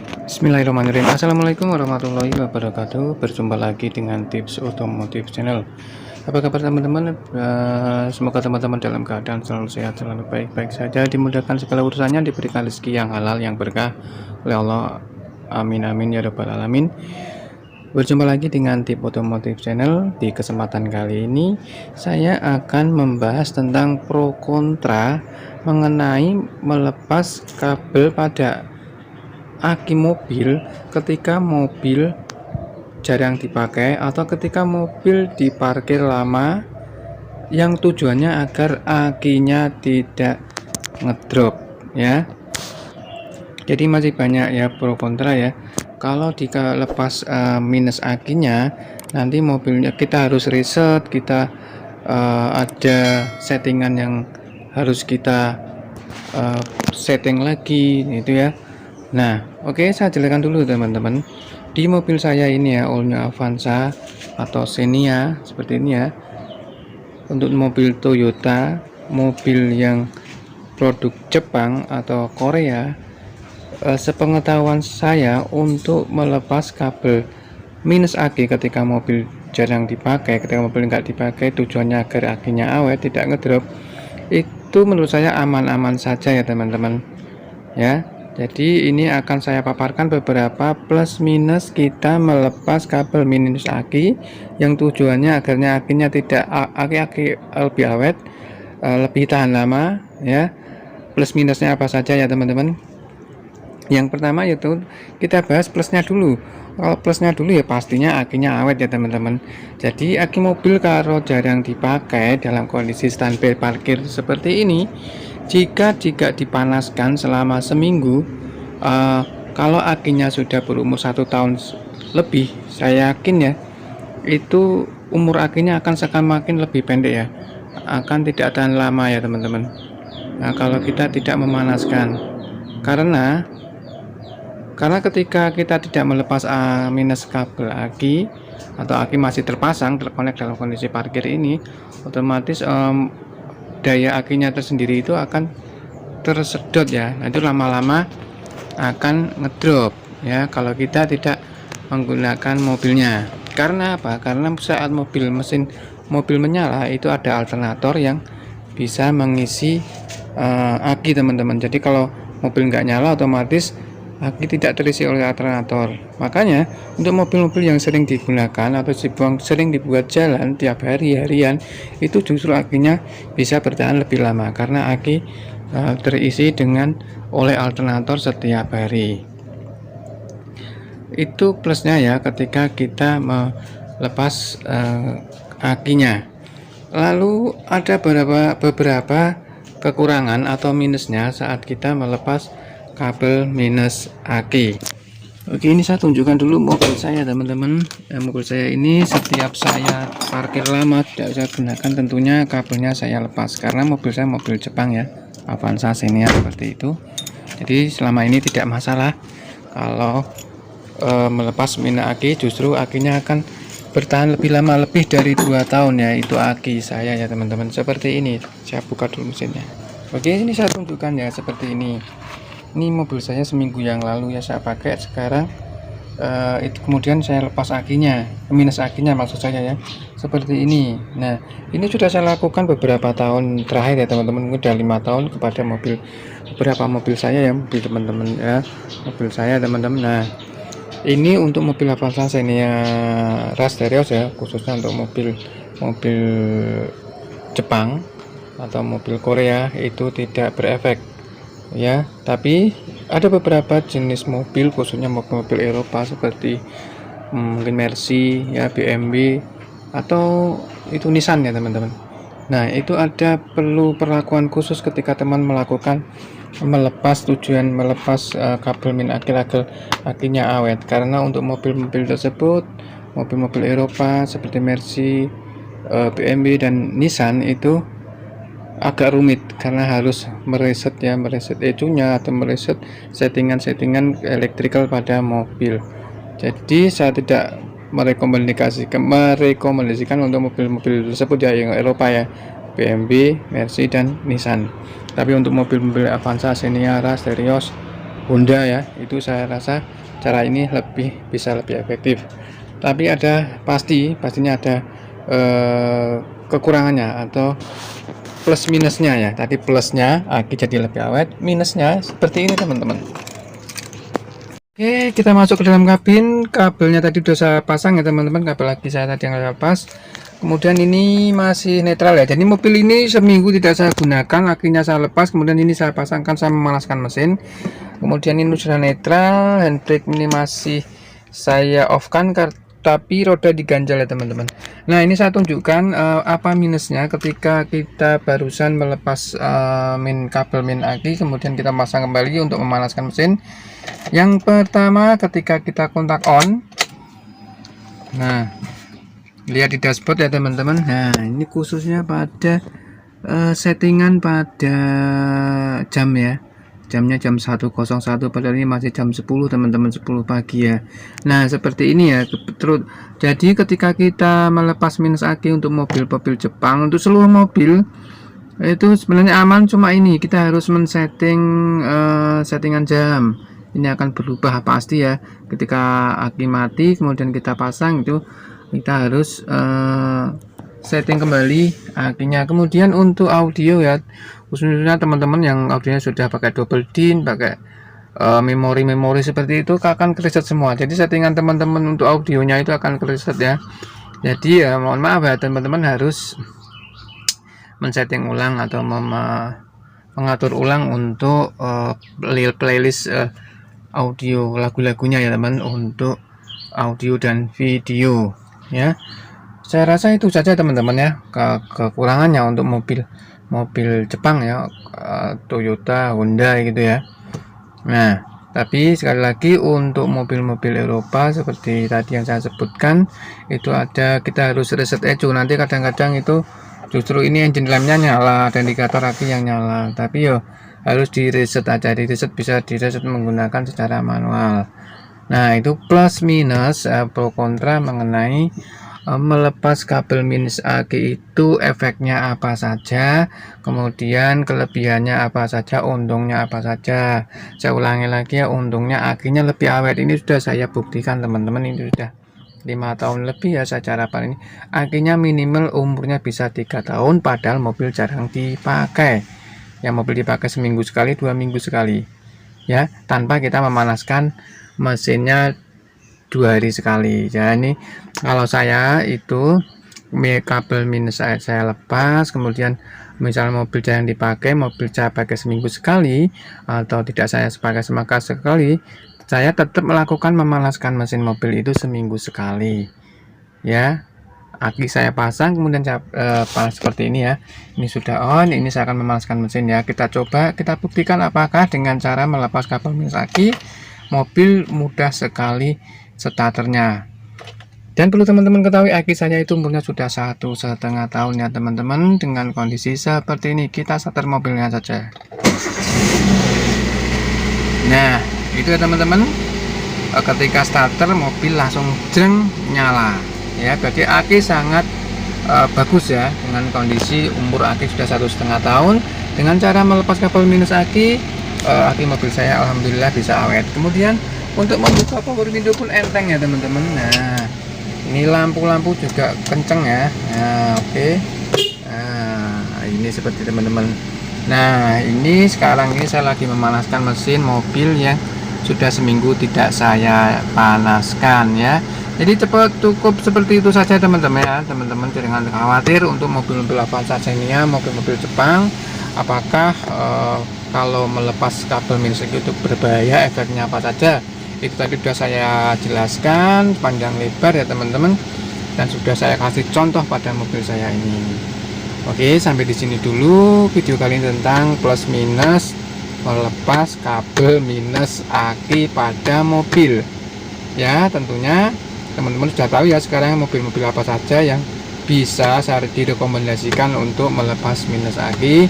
Bismillahirrahmanirrahim. Assalamualaikum warahmatullahi wabarakatuh. Berjumpa lagi dengan tips otomotif channel. Apa kabar teman-teman? Semoga teman-teman dalam keadaan selalu sehat, selalu baik-baik saja, dimudahkan segala urusannya, diberikan rezeki yang halal, yang berkah oleh Allah. Amin amin ya rabbal alamin. Berjumpa lagi dengan tips otomotif channel. Di kesempatan kali ini saya akan membahas tentang pro kontra mengenai melepas kabel pada aki mobil ketika mobil jarang dipakai atau ketika mobil diparkir lama, yang tujuannya agar akinya tidak ngedrop ya. Jadi masih banyak ya pro kontra ya. Kalau lepas minus akinya, nanti mobilnya kita harus reset, kita ada settingan yang harus kita setting lagi itu ya. Nah, oke, saya jelaskan dulu teman-teman. Di mobil saya ini ya, all new Avanza atau Xenia seperti ini ya. Untuk mobil Toyota, mobil yang produk Jepang atau Korea, sepengetahuan saya untuk melepas kabel minus aki ketika mobil jarang dipakai, ketika mobil nggak dipakai, tujuannya agar akinya awet, tidak ngedrop, itu menurut saya aman-aman saja ya teman-teman ya. Jadi ini akan saya paparkan beberapa plus minus kita melepas kabel minus aki, yang tujuannya agarnya akinya tidak aki lebih awet, lebih tahan lama ya. Plus minusnya apa saja ya teman-teman. Yang pertama yaitu kita bahas plusnya dulu. Kalau plusnya dulu ya pastinya akinya awet ya teman-teman. Jadi aki mobil kalau jarang dipakai dalam kondisi standby parkir seperti ini, jika dipanaskan selama seminggu, kalau akinya sudah berumur 1 tahun lebih, saya yakin ya itu umur akinya akan semakin lebih pendek ya, akan tidak tahan lama ya teman-teman. Nah, kalau kita tidak memanaskan, karena ketika kita tidak melepas minus kabel aki atau aki masih terpasang terkonek dalam kondisi parkir ini, otomatis daya akinya tersendiri itu akan tersedot ya. Nah, itu lama-lama akan ngedrop ya kalau kita tidak menggunakan mobilnya. Karena apa? Karena saat mesin mobil menyala itu ada alternator yang bisa mengisi aki teman-teman. Jadi kalau mobil nggak nyala, otomatis aki tidak terisi oleh alternator. Makanya untuk mobil-mobil yang sering digunakan atau sering dibuat jalan tiap harian, itu justru akinya bisa bertahan lebih lama karena aki terisi oleh alternator setiap hari. Itu plusnya ya ketika kita melepas akinya. Lalu ada beberapa kekurangan atau minusnya saat kita melepas kabel minus aki. Oke, ini saya tunjukkan dulu mobil saya teman-teman. Mobil saya ini setiap saya parkir lama tidak saya gunakan, tentunya kabelnya saya lepas karena mobil saya mobil Jepang ya, Avanza Xenia seperti itu. Jadi selama ini tidak masalah kalau melepas minus aki, justru akinya akan bertahan lebih lama, lebih dari 2 tahun ya. Itu aki saya ya teman-teman, seperti ini. Saya buka dulu mesinnya. Oke, ini saya tunjukkan ya seperti ini. Ini mobil saya seminggu yang lalu ya saya pakai, sekarang itu kemudian saya lepas akinya, minus akinya maksud saya ya, seperti ini. Nah, ini sudah saya lakukan beberapa tahun terakhir ya teman-teman, udah 5 tahun kepada beberapa mobil saya ya, mobil teman-teman ya, mobil saya teman-teman. Nah, ini untuk mobil Avanza Xenia Rasterios ya, khususnya untuk mobil Jepang atau mobil Korea itu tidak berefek ya. Tapi ada beberapa jenis mobil, khususnya mobil Eropa seperti mungkin Mercy ya, BMW atau itu Nissan ya teman-teman. Nah, itu ada perlu perlakuan khusus ketika teman melakukan tujuan melepas kabel min aki agar akinya awet, karena untuk mobil-mobil tersebut, mobil-mobil Eropa seperti Mercy, BMW dan Nissan itu agak rumit karena harus mereset ECU-nya atau mereset settingan elektrikal pada mobil. Jadi saya tidak merekomendasikan untuk mobil-mobil tersebut ya, yang Eropa ya, BMW, Mercy dan Nissan. Tapi untuk mobil-mobil Avanza, Xenia, Rasterios Honda ya, itu saya rasa cara ini bisa lebih efektif. Tapi pastinya ada kekurangannya atau plus minusnya ya. Tadi plusnya aki jadi lebih awet, minusnya seperti ini teman-teman. Oke, kita masuk ke dalam kabin. Kabelnya tadi udah saya pasang ya teman-teman, kabel aki saya tadi yang saya lepas. Kemudian ini masih netral ya, jadi mobil ini seminggu tidak saya gunakan, akinya saya lepas, kemudian ini saya pasangkan, saya memanaskan mesin. Kemudian ini sudah netral, handbrake ini masih saya off kan, tapi roda diganjal ya teman-teman. Nah, ini saya tunjukkan apa minusnya ketika kita barusan melepas kabel min aki, kemudian kita pasang kembali untuk memanaskan mesin. Yang pertama, ketika kita kontak on, nah lihat di dashboard ya teman-teman. Nah, ini khususnya pada settingan pada jam ya, jamnya jam 1.01, padahal ini masih jam 10 teman-teman, 10 pagi ya. Nah, seperti ini ya terus. Jadi ketika kita melepas minus aki untuk mobil-mobil Jepang, untuk seluruh mobil itu sebenarnya aman, cuma ini kita harus men-setting settingan jam. Ini akan berubah pasti ya ketika aki mati, kemudian kita pasang, itu kita harus setting kembali akinya. Kemudian untuk audio ya, khususnya teman-teman yang audionya sudah pakai double din, pakai memori seperti itu, akan kereset semua. Jadi settingan teman-teman untuk audionya itu akan kereset ya. Jadi ya mohon maaf ya teman-teman, harus men-setting ulang atau mengatur ulang untuk playlist audio lagu-lagunya ya teman, untuk audio dan video ya. Saya rasa itu saja teman-teman ya kekurangannya untuk mobil Jepang ya, Toyota, Honda gitu ya. Nah, tapi sekali lagi untuk mobil-mobil Eropa seperti tadi yang saya sebutkan, itu kita harus reset ecu. Nanti kadang-kadang itu justru ini engine lampnya nyala, ada indikator aki yang nyala, tapi yo harus di reset aja. Bisa di reset menggunakan secara manual. Nah, itu plus minus pro kontra mengenai melepas kabel minus aki itu efeknya apa saja, kemudian kelebihannya apa saja, untungnya apa saja. Saya ulangi lagi ya, untungnya akinya lebih awet. Ini sudah saya buktikan teman-teman, ini sudah 5 tahun lebih ya saya cara ini. Akinya minimal umurnya bisa 3 tahun, padahal mobil jarang dipakai. Yang mobil dipakai seminggu sekali, 2 minggu sekali ya, tanpa kita memanaskan mesinnya 2 hari sekali. Jadi kalau saya itu kabel minus saya lepas, kemudian misal mobil jarang dipakai, mobil saya pakai seminggu sekali atau tidak saya pakai sekali, saya tetap melakukan memanaskan mesin mobil itu seminggu sekali ya. Aki saya pasang, kemudian saya panas seperti ini ya. Ini sudah on, ini saya akan memanaskan mesin ya. Kita coba, kita buktikan apakah dengan cara melepas kabel minus aki mobil mudah sekali starternya. Dan perlu teman-teman ketahui, aki saya itu umurnya sudah 1,5 tahun ya teman-teman. Dengan kondisi seperti ini, kita starter mobilnya saja. Nah, itu ya teman-teman, ketika starter mobil langsung jeng nyala ya, berarti aki sangat bagus ya. Dengan kondisi umur aki sudah 1,5 tahun, dengan cara melepas kabel minus aki mobil saya alhamdulillah bisa awet. Kemudian untuk membuka power window pun enteng ya teman-teman. Nah, ini lampu-lampu juga kenceng ya. Nah, oke. Nah, ini seperti teman-teman. Nah, ini sekarang ini saya lagi memanaskan mesin mobil yang sudah seminggu tidak saya panaskan ya. Jadi cukup seperti itu saja teman-teman ya. Teman-teman jangan khawatir untuk mobil-mobil apa saja ini ya, mobil-mobil Jepang. Apakah kalau melepas kabel minus itu berbahaya, efeknya apa saja? Itu tadi sudah saya jelaskan panjang lebar ya teman-teman, dan sudah saya kasih contoh pada mobil saya ini. Oke, sampai di sini dulu video kali ini tentang plus minus melepas kabel minus aki pada mobil ya. Tentunya teman-teman sudah tahu ya sekarang mobil-mobil apa saja yang bisa saya direkomendasikan untuk melepas minus aki,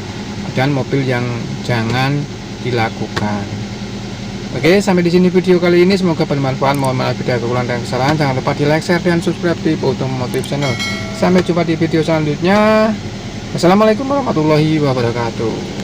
dan mobil yang jangan dilakukan. Oke, sampai di sini video kali ini, semoga bermanfaat. Mohon maaf bila kekurangan dan kesalahan. Jangan lupa di like, share, dan subscribe di Otomotif Channel. Sampai jumpa di video selanjutnya. Wassalamualaikum warahmatullahi wabarakatuh.